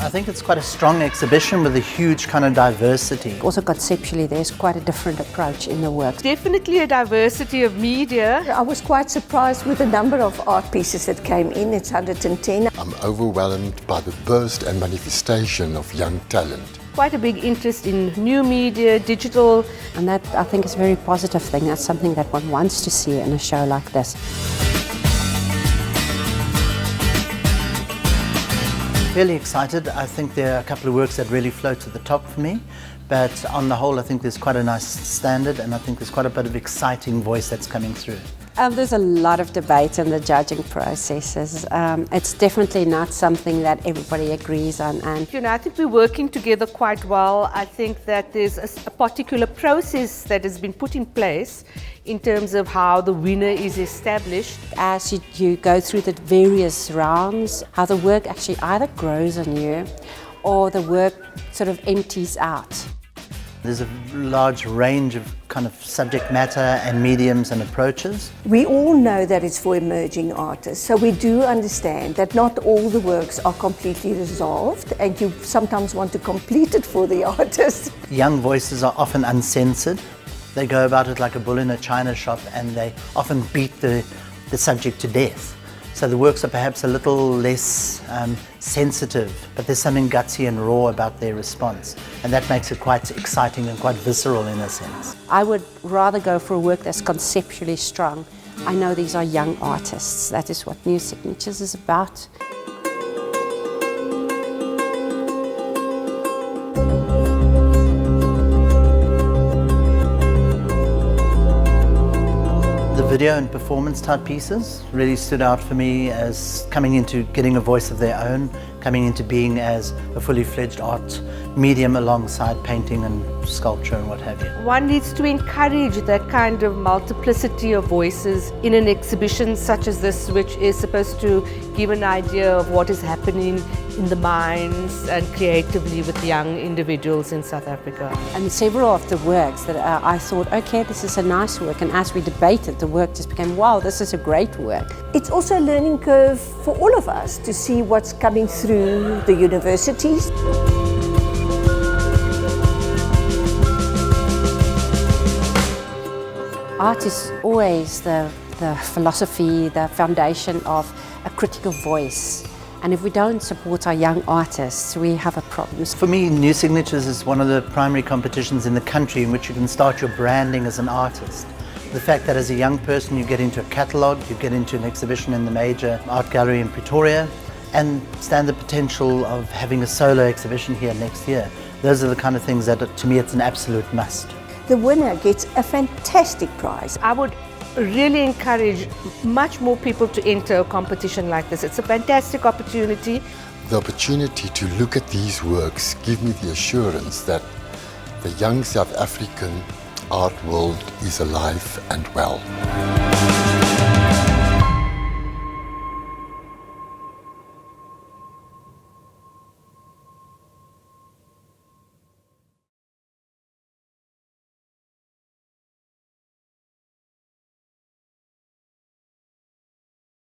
I think it's quite a strong exhibition with a huge kind of diversity. Also conceptually, there's quite a different approach in the work. Definitely a diversity of media. I was quite surprised with the number of art pieces that came in. It's 110. I'm overwhelmed by the burst and manifestation of young talent. Quite a big interest in new media, digital. And that, I think, is a very positive thing. That's something that one wants to see in a show like this. Really excited. I think there are a couple of works that really float to the top for me, but on the whole I think there's quite a nice standard, and I think there's quite a bit of exciting voice that's coming through. There's a lot of debate in the judging processes. It's definitely not something that everybody agrees on. And I think we're working together quite well. I think that there's a particular process that has been put in place in terms of how the winner is established. As you go through the various rounds, how the work actually either grows on you or the work sort of empties out. There's a large range of kind of subject matter and mediums and approaches. We all know that it's for emerging artists, so we do understand that not all the works are completely resolved, and you sometimes want to complete it for the artist. Young voices are often uncensored. They go about it like a bull in a china shop, and they often beat the subject to death. So the works are perhaps a little less sensitive, but there's something gutsy and raw about their response, and that makes it quite exciting and quite visceral in a sense. I would rather go for a work that's conceptually strong. I know these are young artists. That is what New Signatures is about. Video and performance type pieces really stood out for me as coming into getting a voice of their own, coming into being as a fully fledged art medium alongside painting and sculpture and what have you. One needs to encourage that kind of multiplicity of voices in an exhibition such as this, which is supposed to give an idea of what is happening in the minds and creatively with young individuals in South Africa. And several of the works that I thought, okay, this is a nice work, and as we debated, the work just became, wow, this is a great work. It's also a learning curve for all of us to see what's coming through the universities. Art is always the philosophy, the foundation of a critical voice. And if we don't support our young artists, we have a problem. For me, New Signatures is one of the primary competitions in the country in which you can start your branding as an artist. The fact that as a young person you get into a catalogue, you get into an exhibition in the major art gallery in Pretoria, and stand the potential of having a solo exhibition here next year. Those are the kind of things that, to me, it's an absolute must. The winner gets a fantastic prize. I would really encourage much more people to enter a competition like this. It's a fantastic opportunity. The opportunity to look at these works give me the assurance that the young South African art world is alive and well.